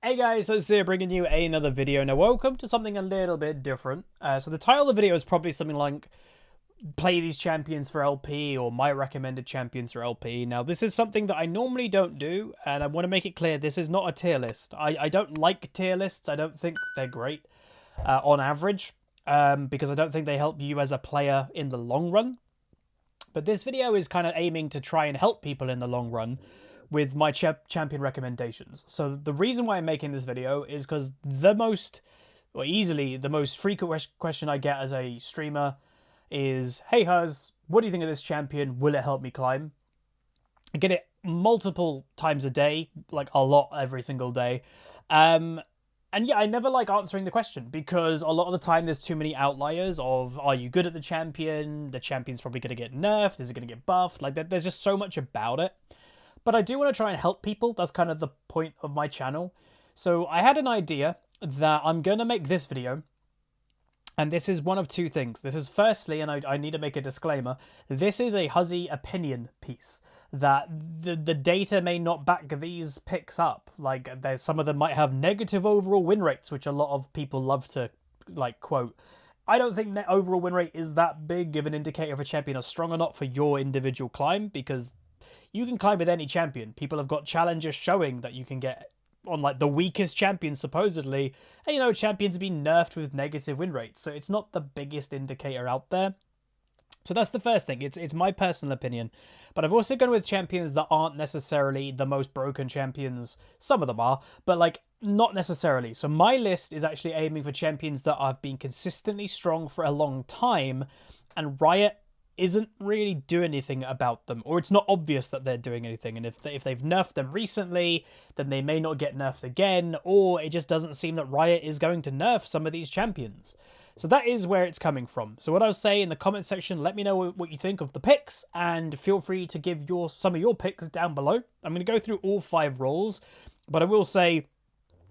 Hey guys, so here bringing you another video. Now welcome to something a little bit different. So the title of the video is probably something like play these champions for LP or my recommended champions for LP. Now this is something that I normally don't do, and I want to make it clear this is not a tier list. I don't like tier lists. I don't think they're great on average because I don't think they help you as a player in the long run. But this video is kind of aiming to try and help people in the long run with my champion recommendations. So the reason why I'm making this video is because easily the most frequent question I get as a streamer is, hey Huz, what do you think of this champion? Will it help me climb? I get it multiple times a day, like a lot every single day. And yeah, I never like answering the question because a lot of the time there's too many outliers of, are you good at the champion? The champion's probably going to get nerfed. Is it going to get buffed? Like there's just so much about it. But I do want to try and help people. That's kind of the point of my channel. So I had an idea that I'm going to make this video. And this is one of two things. This is firstly, and I need to make a disclaimer, this is a Huzzy opinion piece. That the data may not back these picks up. Like some of them might have negative overall win rates, which a lot of people love to quote. I don't think net overall win rate is that big of an indicator if a champion is strong or not for your individual climb, because you can climb with any champion. People have got challenges showing that you can get on like the weakest champions supposedly. And you know, champions have been nerfed with negative win rates. So it's not the biggest indicator out there. So that's the first thing. It's my personal opinion. But I've also gone with champions that aren't necessarily the most broken champions. Some of them are, but like not necessarily. So my list is actually aiming for champions that have been consistently strong for a long time, and Riot isn't really doing anything about them, or it's not obvious that they're doing anything. And if they've nerfed them recently, then they may not get nerfed again, or it just doesn't seem that Riot is going to nerf some of these champions. So that is where it's coming from. So what I would say in the comment section, let me know what you think of the picks, and feel free to give some of your picks down below. I'm going to go through all 5 roles, but I will say,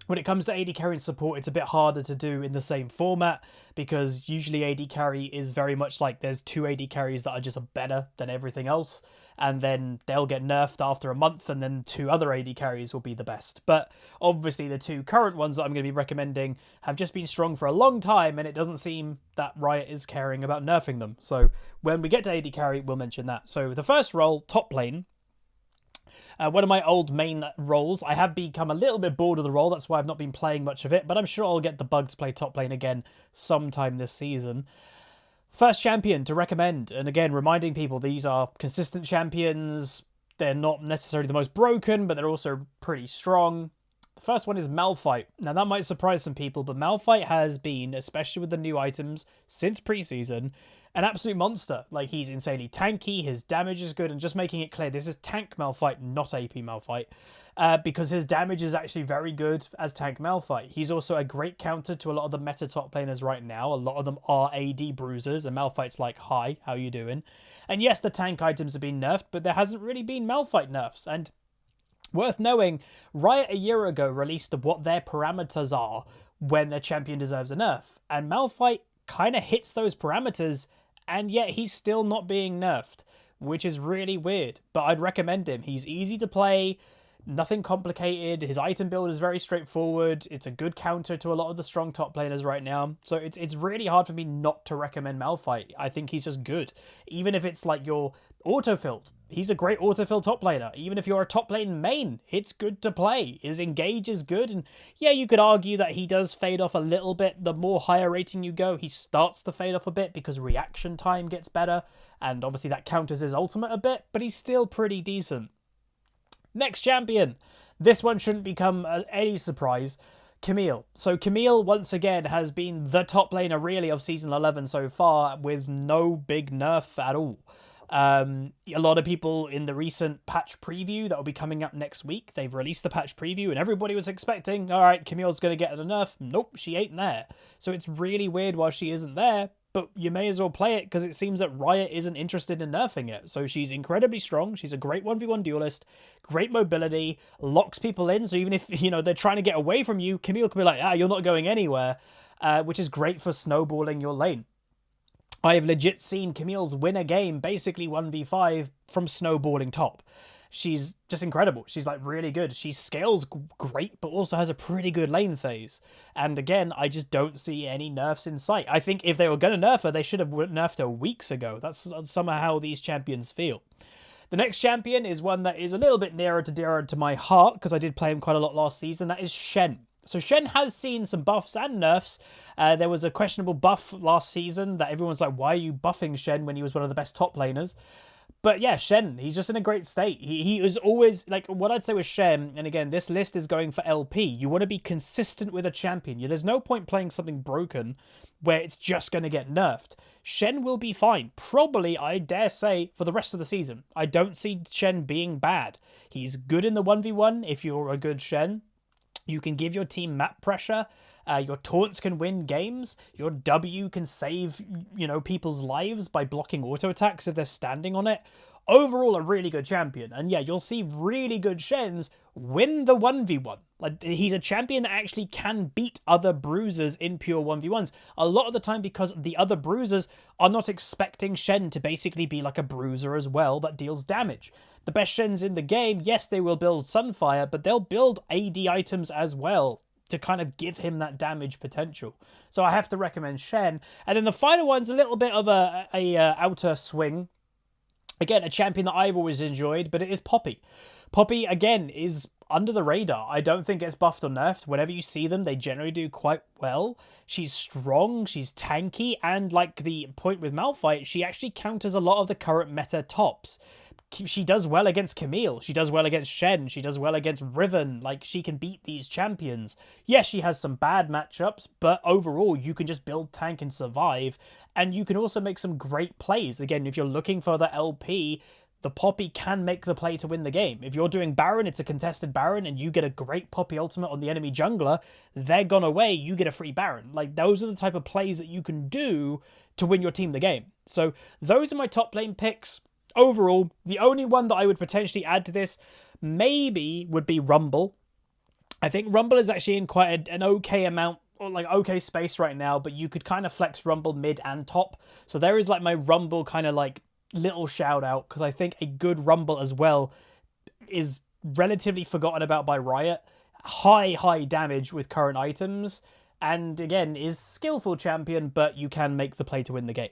when it comes to AD carry and support, it's a bit harder to do in the same format, because usually AD carry is very much like there's 2 AD carries that are just better than everything else, and then they'll get nerfed after a month, and then 2 other AD carries will be the best. But obviously the 2 current ones that I'm going to be recommending have just been strong for a long time, and it doesn't seem that Riot is caring about nerfing them. So when we get to AD carry, we'll mention that. So the first role, top lane. One of my old main roles. I have become a little bit bored of the role, that's why I've not been playing much of it, but I'm sure I'll get the bug to play top lane again sometime this season. First champion to recommend, and again, reminding people these are consistent champions. They're not necessarily the most broken, but they're also pretty strong. The first one is Malphite. Now that might surprise some people, but Malphite has been, especially with the new items since preseason, an absolute monster. Like, he's insanely tanky, his damage is good, and just making it clear, this is tank Malphite, not AP Malphite, because his damage is actually very good as tank Malphite. He's also a great counter to a lot of the meta top laners right now. A lot of them are AD bruisers, and Malphite's like, hi, how you doing? And yes, the tank items have been nerfed, but there hasn't really been Malphite nerfs, and worth knowing, Riot a year ago released what their parameters are when their champion deserves a nerf, and Malphite kind of hits those parameters, and yet he's still not being nerfed, which is really weird. But I'd recommend him. He's easy to play, nothing complicated. His item build is very straightforward. It's a good counter to a lot of the strong top laners right now. So it's really hard for me not to recommend Malphite. I think he's just good. Even if it's like your autofilled, he's a great autofill top laner. Even if you're a top lane main, it's good to play. His engage is good, and yeah, you could argue that he does fade off a little bit. The more higher rating you go, he starts to fade off a bit because reaction time gets better, and obviously that counters his ultimate a bit, but he's still pretty decent. Next champion. This one shouldn't become any surprise. Camille. So Camille, once again, has been the top laner, really, of Season 11 so far, with no big nerf at all. A lot of people in the recent patch preview that will be coming up next week, they've released the patch preview, and everybody was expecting, all right, Camille's going to get a nerf. Nope, she ain't there. So it's really weird why she isn't there, but you may as well play it because it seems that Riot isn't interested in nerfing it. So she's incredibly strong. She's a great 1v1 duelist, great mobility, locks people in. So even if, you know, they're trying to get away from you, Camille can be like, you're not going anywhere, which is great for snowballing your lane. I have legit seen Camille's win a game, basically 1v5, from snowballing top. she's just incredible. She's like really good. She scales great, but also has a pretty good lane phase. And again, I just don't see any nerfs in sight. I think if they were going to nerf her, they should have nerfed her weeks ago. That's somehow how these champions feel. The next champion is one that is a little bit nearer to my heart, because I did play him quite a lot last season. That is Shen. So Shen has seen some buffs and nerfs. There was a questionable buff last season that everyone's like, why are you buffing Shen when he was one of the best top laners? But yeah, Shen, he's just in a great state. He is always, like, what I'd say with Shen, and again, this list is going for LP. You want to be consistent with a champion. There's no point playing something broken where it's just going to get nerfed. Shen will be fine. Probably, I dare say, for the rest of the season. I don't see Shen being bad. He's good in the 1v1 if you're a good Shen. You can give your team map pressure. Your taunts can win games. Your W can save, people's lives by blocking auto attacks if they're standing on it. Overall, a really good champion. And yeah, you'll see really good Shens win the 1v1. Like, he's a champion that actually can beat other bruisers in pure 1v1s. A lot of the time because the other bruisers are not expecting Shen to basically be like a bruiser as well that deals damage. The best Shens in the game, yes, they will build Sunfire, but they'll build AD items as well to kind of give him that damage potential. So I have to recommend Shen. And then the final one's a little bit of a outer swing. Again, a champion that I've always enjoyed, but it is Poppy. Poppy, again, is under the radar. I don't think it's buffed or nerfed. Whenever you see them, they generally do quite well. She's strong, she's tanky, and like the point with Malphite, she actually counters a lot of the current meta tops. She does well against Camille. She does well against Shen. She does well against Riven. Like, she can beat these champions. Yes, she has some bad matchups, but overall, you can just build tank and survive. And you can also make some great plays. Again, if you're looking for the LP, the Poppy can make the play to win the game. If you're doing Baron, it's a contested Baron, and you get a great Poppy ultimate on the enemy jungler, they're gone away, you get a free Baron. Like, those are the type of plays that you can do to win your team the game. So, those are my top lane picks. Overall, the only one that I would potentially add to this maybe would be Rumble. I think Rumble is actually in quite an okay amount, or like okay space right now, but you could kind of flex Rumble mid and top. So there is like my Rumble kind of like little shout out, because I think a good Rumble as well is relatively forgotten about by Riot. High damage with current items, and again is skillful champion, but you can make the play to win the game.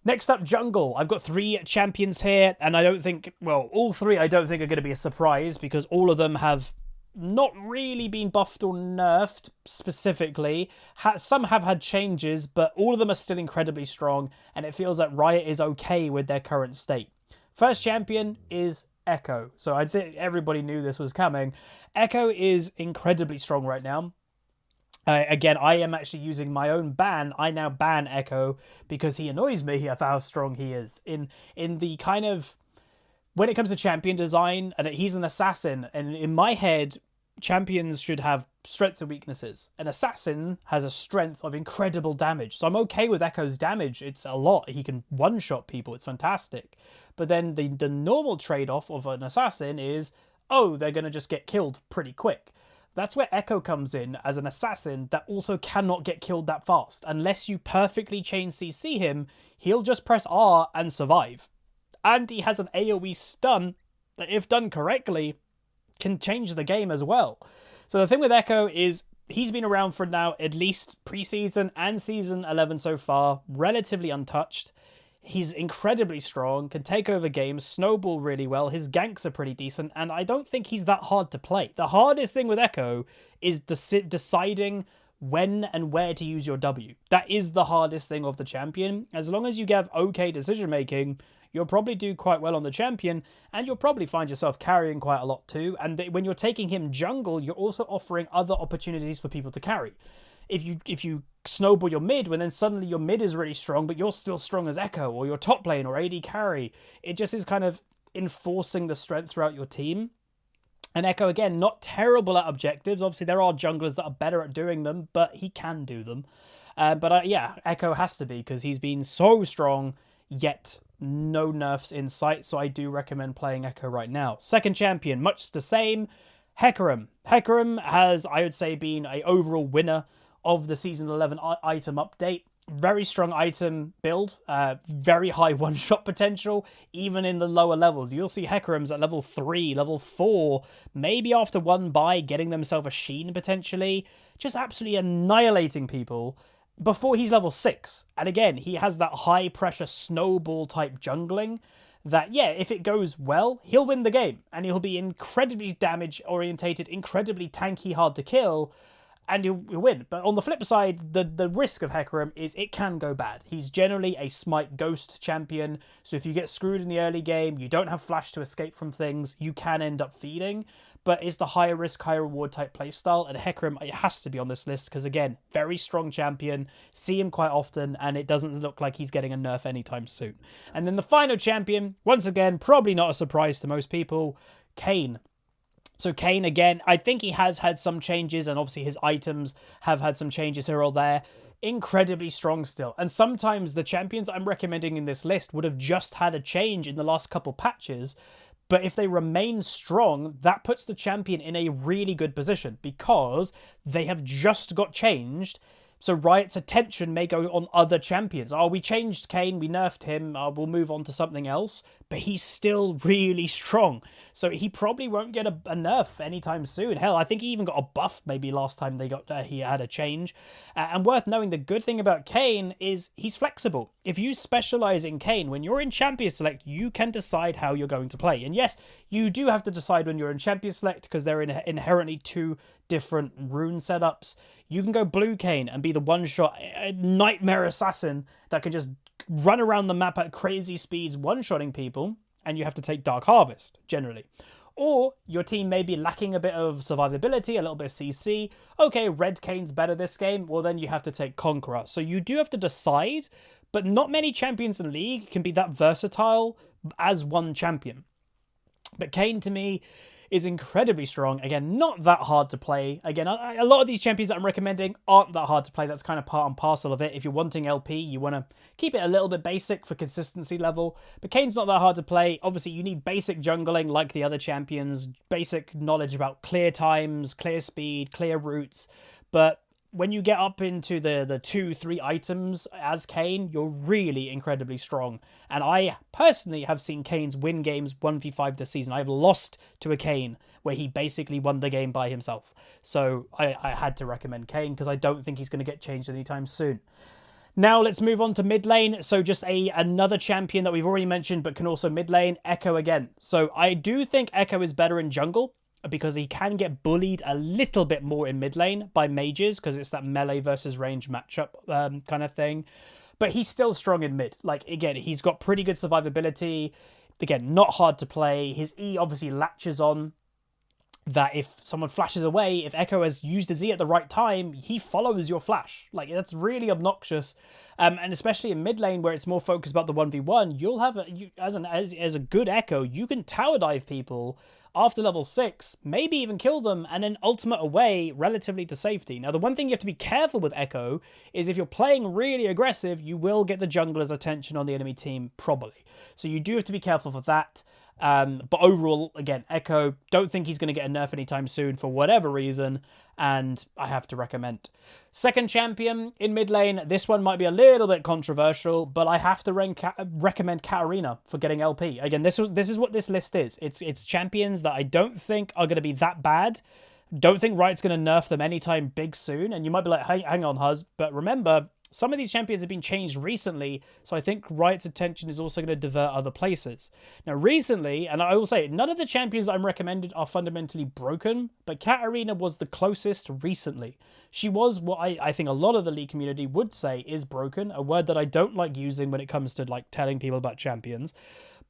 Next up, jungle. I've got 3 champions here, and I don't think, well, all 3 I don't think are going to be a surprise, because all of them have not really been buffed or nerfed specifically. Some have had changes, but all of them are still incredibly strong, and it feels like Riot is okay with their current state. First champion is Ekko. So I think everybody knew this was coming. Ekko is incredibly strong right now. Again, I am actually using my own ban. I now ban Ekko because he annoys me of how strong he is. In the kind of, when it comes to champion design, and he's an assassin, and in my head, champions should have strengths and weaknesses. An assassin has a strength of incredible damage. So I'm okay with Ekko's damage. It's a lot. He can one-shot people. It's fantastic. But then the normal trade-off of an assassin is, oh, they're going to just get killed pretty quick. That's where Ekko comes in as an assassin that also cannot get killed that fast. Unless you perfectly chain CC him, he'll just press R and survive. And he has an AoE stun that, if done correctly, can change the game as well. So the thing with Ekko is he's been around for now at least preseason and season 11 so far, relatively untouched. He's incredibly strong, can take over games, snowball really well, his ganks are pretty decent, and I don't think he's that hard to play. The hardest thing with Ekko is deciding when and where to use your W. That is the hardest thing of the champion. As long as you have okay decision making, you'll probably do quite well on the champion, and you'll probably find yourself carrying quite a lot too. And when you're taking him jungle, you're also offering other opportunities for people to carry. If you snowball your mid, when then suddenly your mid is really strong, but you're still strong as Ekko, or your top lane, or AD carry, it just is kind of enforcing the strength throughout your team. And Ekko, again, not terrible at objectives. Obviously, there are junglers that are better at doing them, but he can do them. Yeah, Ekko has to be, because he's been so strong, yet no nerfs in sight, so I do recommend playing Ekko right now. Second champion, much the same, Hecarim. Hecarim has, I would say, been an overall winner of the Season 11 item update. Very strong item build, very high one-shot potential, even in the lower levels. You'll see Hecarim's at level 3, level 4, maybe after one buy, getting themselves a Shen potentially, just absolutely annihilating people before he's level 6. And again, he has that high-pressure snowball-type jungling that, yeah, if it goes well, he'll win the game, and he'll be incredibly damage-orientated, incredibly tanky, hard to kill, and he'll win. But on the flip side, the risk of Hecarim is it can go bad. He's generally a smite ghost champion, so if you get screwed in the early game, you don't have flash to escape from things, you can end up feeding. But it's the higher risk, higher reward type playstyle, and Hecarim, it has to be on this list, because again, very strong champion, see him quite often, and it doesn't look like he's getting a nerf anytime soon. And then the final champion, once again, probably not a surprise to most people, Kane. So Kane, again, I think he has had some changes, and obviously his items have had some changes here or there. Incredibly strong still. And sometimes the champions I'm recommending in this list would have just had a change in the last couple patches, but if they remain strong, that puts the champion in a really good position because they have just got changed. So Riot's attention may go on other champions. Oh, we changed Kane, we nerfed him, we'll move on to something else. But he's still really strong. So he probably won't get a nerf anytime soon. Hell, I think he even got a buff maybe last time he had a change. And worth knowing, the good thing about Kane is he's flexible. If you specialize in Kane, when you're in Champion Select, you can decide how you're going to play. And yes, you do have to decide when you're in Champion Select because they're inherently two different rune setups. You can go blue Kane and be the one-shot nightmare assassin that can just run around the map at crazy speeds, one-shotting people, and you have to take Dark Harvest, generally. Or your team may be lacking a bit of survivability, a little bit of CC. Okay, red Kane's better this game. Well, then you have to take Conqueror. So you do have to decide, but not many champions in League can be that versatile as one champion. But Kane, to me, is incredibly strong. Again, not that hard to play. Again, a lot of these champions that I'm recommending aren't that hard to play. That's kind of part and parcel of it. If you're wanting LP, you want to keep it a little bit basic for consistency level. But Kane's not that hard to play. Obviously, you need basic jungling like the other champions, basic knowledge about clear times, clear speed, clear routes. But when you get up into the 2-3 items as Kane, you're really incredibly strong. And I personally have seen Kane's win games 1v5 this season. I've lost to a Kane where he basically won the game by himself. So I had to recommend Kane because I don't think he's going to get changed anytime soon. Now let's move on to mid lane. So just another champion that we've already mentioned but can also mid lane, Ekko again. So I do think Ekko is better in jungle, because he can get bullied a little bit more in mid lane by mages, because it's that melee versus range matchup kind of thing. But he's still strong in mid. Like, again, he's got pretty good survivability. Again, not hard to play. His E obviously latches on that if someone flashes away, if Ekko has used his E at the right time, he follows your flash. Like, that's really obnoxious. And especially in mid lane where it's more focused about the 1v1, you'll have, as a good Ekko, you can tower dive people after level 6, maybe even kill them, and then ultimate away relatively to safety. Now, the one thing you have to be careful with Ekko is if you're playing really aggressive, you will get the jungler's attention on the enemy team, probably. So you do have to be careful for that. But overall, again, Ekko, don't think he's going to get a nerf anytime soon for whatever reason, and I have to recommend. Second champion in mid lane, this one might be a little bit controversial, but I have to recommend Katarina for getting LP. Again, this is what this list is. It's champions that I don't think are going to be that bad. Don't think Riot's going to nerf them anytime big soon, and you might be like, hang on, Huz, but remember, some of these champions have been changed recently, so I think Riot's attention is also going to divert other places. Now, recently, and I will say, none of the champions I'm recommended are fundamentally broken, but Katarina was the closest recently. She was what I think a lot of the League community would say is broken, a word that I don't like using when it comes to like telling people about champions,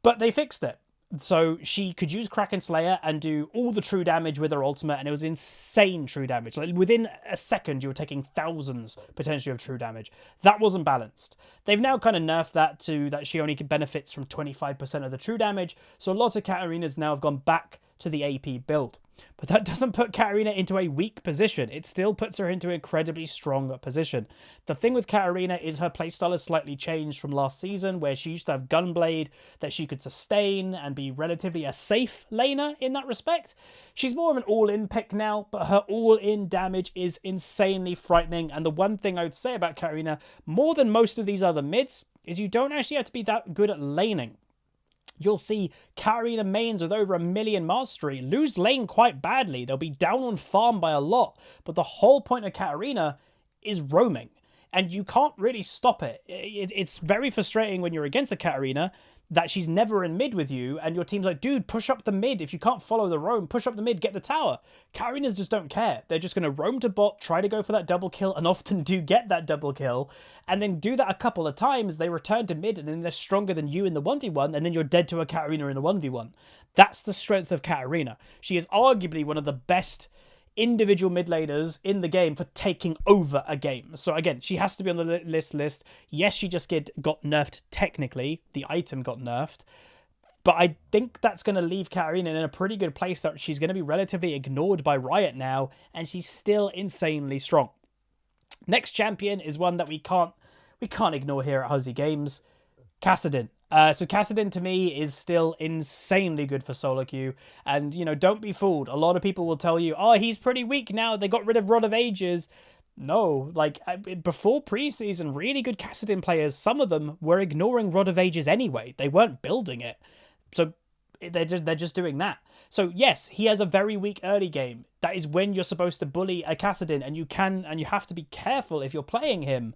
but they fixed it. So she could use Kraken Slayer and do all the true damage with her ultimate, and it was insane true damage. Like within a second, you were taking thousands potentially of true damage. That wasn't balanced. They've now kind of nerfed that to that she only benefits from 25% of the true damage. So a lot of Katarinas now have gone back to the AP build. But that doesn't put Katarina into a weak position. It still puts her into an incredibly strong position. The thing with Katarina is her playstyle has slightly changed from last season, where she used to have Gunblade that she could sustain and be relatively a safe laner in that respect. She's more of an all-in pick now, but her all-in damage is insanely frightening. And the one thing I would say about Katarina, more than most of these other mids, is you don't actually have to be that good at laning. You'll see Katarina mains with over 1 million mastery lose lane quite badly. They'll be down on farm by a lot. But the whole point of Katarina is roaming. And you can't really stop it. It's very frustrating when you're against a Katarina that she's never in mid with you. And your team's like, dude, push up the mid. If you can't follow the roam, push up the mid, get the tower. Katarinas just don't care. They're just going to roam to bot, try to go for that double kill, and often do get that double kill. And then do that a couple of times. They return to mid, and then they're stronger than you in the 1v1. And then you're dead to a Katarina in the 1v1. That's the strength of Katarina. She is arguably one of the best individual mid laners in the game for taking over a game. So again, she has to be on the list. Yes, she just got nerfed technically. The item got nerfed. But I think that's going to leave Katarina in a pretty good place that she's going to be relatively ignored by Riot now, and she's still insanely strong. Next champion is one that we can't ignore here at HuzzyGames. Kassadin. So Kassadin to me is still insanely good for solo queue. And, you know, don't be fooled. A lot of people will tell you, oh, he's pretty weak now. They got rid of Rod of Ages. No, like, before preseason, really good Kassadin players, some of them were ignoring Rod of Ages anyway. They weren't building it. So they're just doing that. So yes, he has a very weak early game. That is when you're supposed to bully a Kassadin, and you have to be careful if you're playing him.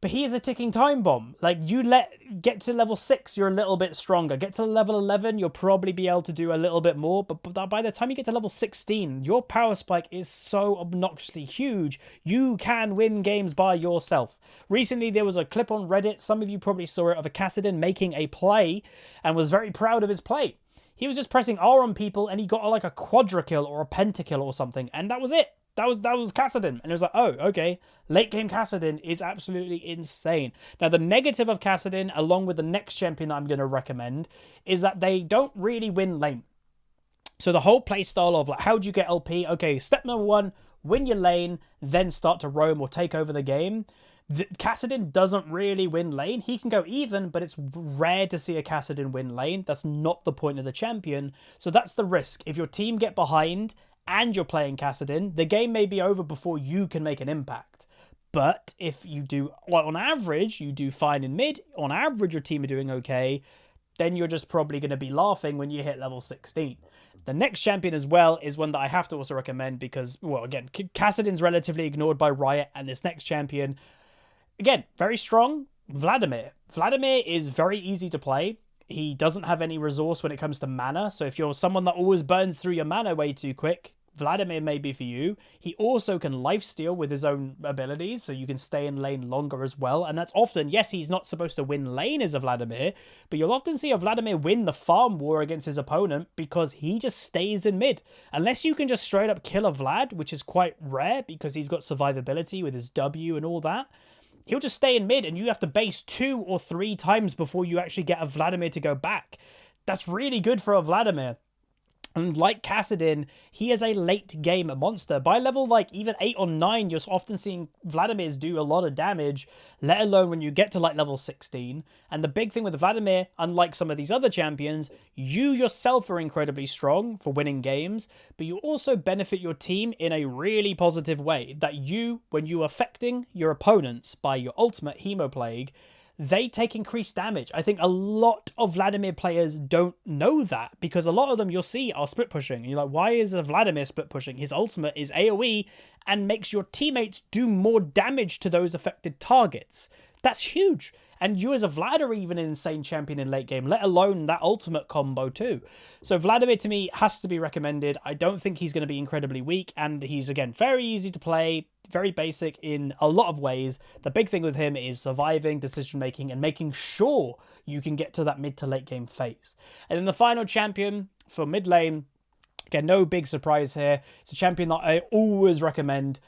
But he is a ticking time bomb. Like, get to level 6, you're a little bit stronger. Get to level 11, you'll probably be able to do a little bit more. But by the time you get to level 16, your power spike is so obnoxiously huge, you can win games by yourself. Recently, there was a clip on Reddit, some of you probably saw it, of a Kassadin making a play and was very proud of his play. He was just pressing R on people and he got like a quadra kill or a pentakill or something, and that was it. That was Kassadin. And it was like, oh, okay. Late game Kassadin is absolutely insane. Now, the negative of Kassadin, along with the next champion that I'm going to recommend, is that they don't really win lane. So the whole playstyle of, like, how do you get LP? Okay, step number 1, win your lane, then start to roam or take over the game. Kassadin doesn't really win lane. He can go even, but it's rare to see a Kassadin win lane. That's not the point of the champion. So that's the risk. If your team get behind and you're playing Kassadin, the game may be over before you can make an impact. But if you do, well, on average, you do fine in mid, on average your team are doing okay, then you're just probably going to be laughing when you hit level 16. The next champion as well is one that I have to also recommend because, well, again, Kassadin's relatively ignored by Riot, and this next champion, again, very strong, Vladimir. Vladimir is very easy to play. He doesn't have any resource when it comes to mana, so if you're someone that always burns through your mana way too quick, Vladimir may be for you. He also can lifesteal with his own abilities, so you can stay in lane longer as well, and that's often, yes, he's not supposed to win lane as a Vladimir, but you'll often see a Vladimir win the farm war against his opponent because he just stays in mid. Unless you can just straight up kill a Vlad, which is quite rare because he's got survivability with his W and all that, he'll just stay in mid and you have to base 2 or 3 times before you actually get a Vladimir to go back. That's really good for a Vladimir. And like Kassadin, he is a late game monster. By level like even 8 or 9, you're often seeing Vladimirs do a lot of damage, let alone when you get to like level 16. And the big thing with Vladimir, unlike some of these other champions, you yourself are incredibly strong for winning games, but you also benefit your team in a really positive way. That you, when you are affecting your opponents by your ultimate Hemoplague, they take increased damage. I think a lot of Vladimir players don't know that because a lot of them you'll see are split pushing. And you're like, why is a Vladimir split pushing? His ultimate is AoE and makes your teammates do more damage to those affected targets. That's huge. And you as a Vlad are even an insane champion in late game, let alone that ultimate combo too. So Vladimir to me has to be recommended. I don't think he's going to be incredibly weak, and he's, again, very easy to play, very basic in a lot of ways. The big thing with him is surviving, decision making, and making sure you can get to that mid to late game phase. And then the final champion for mid lane, again, no big surprise here. It's a champion that I always recommend,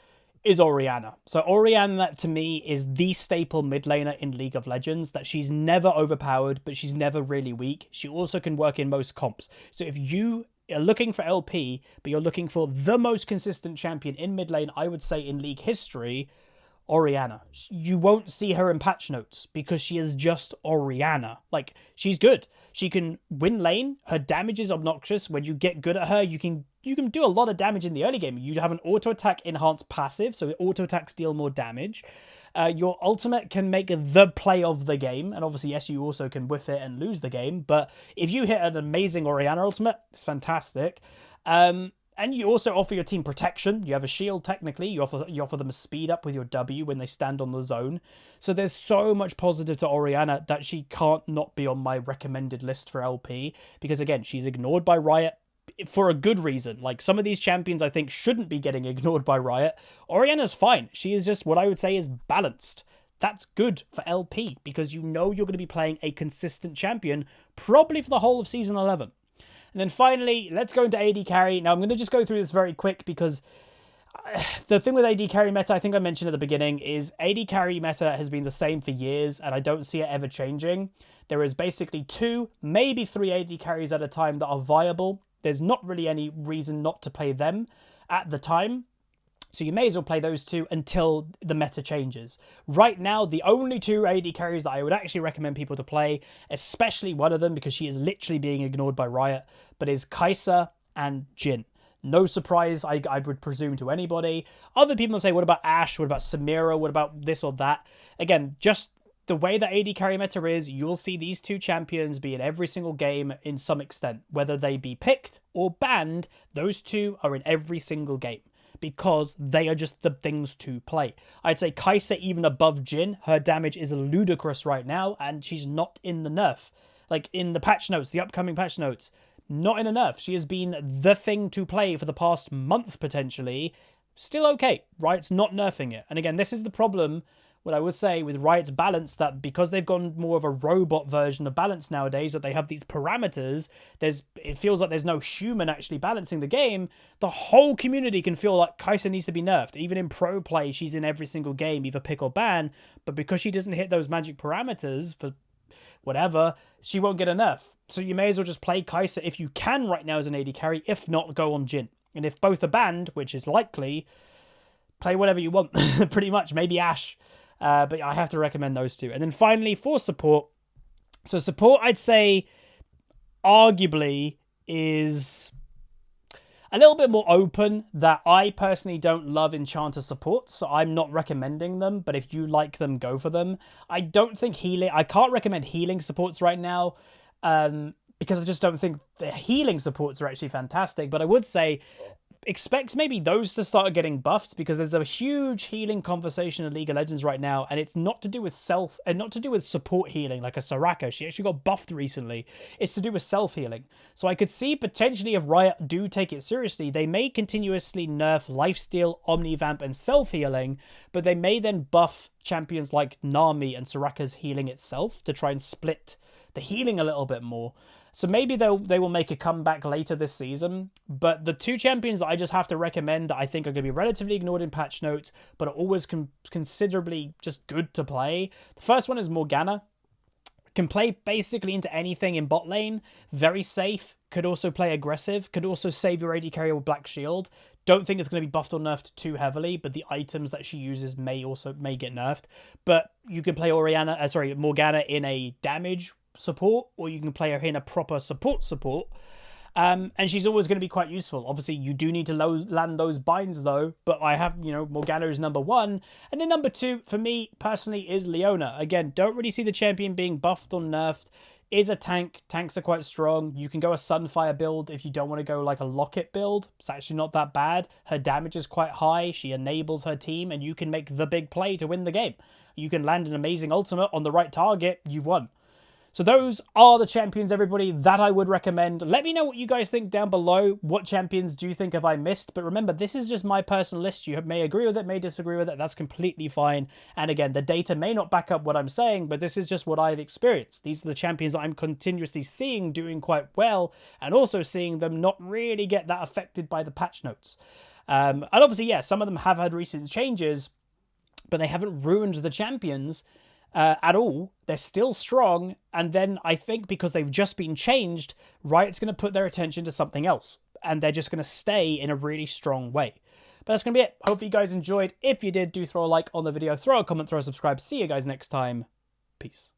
is Orianna. So Orianna to me is the staple mid laner in League of Legends, that she's never overpowered, but she's never really weak. She also can work in most comps. So if you you're looking for LP, but you're looking for the most consistent champion in mid lane, I would say, in League history, Orianna. You won't see her in patch notes because she is just Orianna. Like, she's good. She can win lane. Her damage is obnoxious. When you get good at her, you can do a lot of damage in the early game. You have an auto attack enhanced passive, so auto attacks deal more damage. Your ultimate can make the play of the game, and obviously, yes, you also can whiff it and lose the game. But if you hit an amazing Orianna ultimate, it's fantastic. And you also offer your team protection. You have a shield, technically. You offer them a speed up with your W when they stand on the zone. So there's so much positive to Orianna that she can't not be on my recommended list for LP. Because, again, she's ignored by Riot for a good reason. Like, some of these champions, I think, shouldn't be getting ignored by Riot. Orianna's fine. She is just what I would say is balanced. That's good for LP because you know you're going to be playing a consistent champion probably for the whole of Season 11. And then finally, let's go into AD carry. Now, I'm going to just go through this very quick because the thing with AD carry meta, I think I mentioned at the beginning, is AD carry meta has been the same for years, and I don't see it ever changing. There is basically 2, maybe 3 AD carries at a time that are viable. There's not really any reason not to play them at the time. So you may as well play those 2 until the meta changes. Right now, the only 2 AD carries that I would actually recommend people to play, especially one of them because she is literally being ignored by Riot, but is Kaiser and Jhin. No surprise, I would presume, to anybody. Other people will say, what about Ashe? What about Samira? What about this or that? Again, just the way that AD carry meta is, you'll see these 2 champions be in every single game in some extent. Whether they be picked or banned, those 2 are in every single game, because they are just the things to play. I'd say Kaiser even above Jhin. Her damage is ludicrous right now, and she's not in the nerf. Like, in the patch notes, the upcoming patch notes, not in a nerf. She has been the thing to play for the past months, potentially. Still okay. Riot's not nerfing it. And again, this is the problem, what I would say, with Riot's balance, that because they've gone more of a robot version of balance nowadays, that they have these parameters, it feels like there's no human actually balancing the game. The whole community can feel like Kaiser needs to be nerfed. Even in pro play, she's in every single game, either pick or ban, but because she doesn't hit those magic parameters for whatever, she won't get a nerf. So you may as well just play Kaiser if you can right now as an AD carry. If not, go on Jhin. And if both are banned, which is likely, play whatever you want, pretty much. Maybe Ashe. But I have to recommend those 2. And then finally, for support. So support, I'd say, arguably, is a little bit more open, that I personally don't love enchanter supports, so I'm not recommending them, but if you like them, go for them. I don't think I can't recommend healing supports right now, because I just don't think the healing supports are actually fantastic, but I would say expect maybe those to start getting buffed, because there's a huge healing conversation in League of Legends right now, and it's not to do with not to do with support healing like a Soraka. She actually got buffed recently. It's to do with self-healing. So I could see potentially, if Riot do take it seriously, they may continuously nerf lifesteal, omnivamp, and self-healing, but they may then buff champions like Nami and Soraka's healing itself to try and split the healing a little bit more. So maybe they will make a comeback later this season. But the 2 champions that I just have to recommend that I think are going to be relatively ignored in patch notes, but are always considerably just good to play. The first one is Morgana. Can play basically into anything in bot lane. Very safe. Could also play aggressive. Could also save your AD carry with Black Shield. Don't think it's going to be buffed or nerfed too heavily, but the items that she uses may get nerfed. But you can play Morgana in a damage support, or you can play her in a proper support. And she's always going to be quite useful. Obviously, you do need to land those binds, though. But I have, Morgana is number 1. And then number 2, for me, personally, is Leona. Again, don't really see the champion being buffed or nerfed. Is a tank. Tanks are quite strong. You can go a Sunfire build if you don't want to go like a Locket build. It's actually not that bad. Her damage is quite high. She enables her team, and you can make the big play to win the game. You can land an amazing ultimate on the right target. You've won. So those are the champions, everybody, that I would recommend. Let me know what you guys think down below. What champions do you think have I missed? But remember, this is just my personal list. You may agree with it, may disagree with it. That's completely fine. And again, the data may not back up what I'm saying, but this is just what I've experienced. These are the champions that I'm continuously seeing doing quite well, and also seeing them not really get that affected by the patch notes. And obviously, yeah, some of them have had recent changes, but they haven't ruined the champions. at all. They're still strong, and then I think because they've just been changed, Riot's going to put their attention to something else, and they're just going to stay in a really strong way. But that's going to be it. Hope you guys enjoyed. If you did, do throw a like on the video, throw a comment, throw a subscribe. See you guys next time. Peace.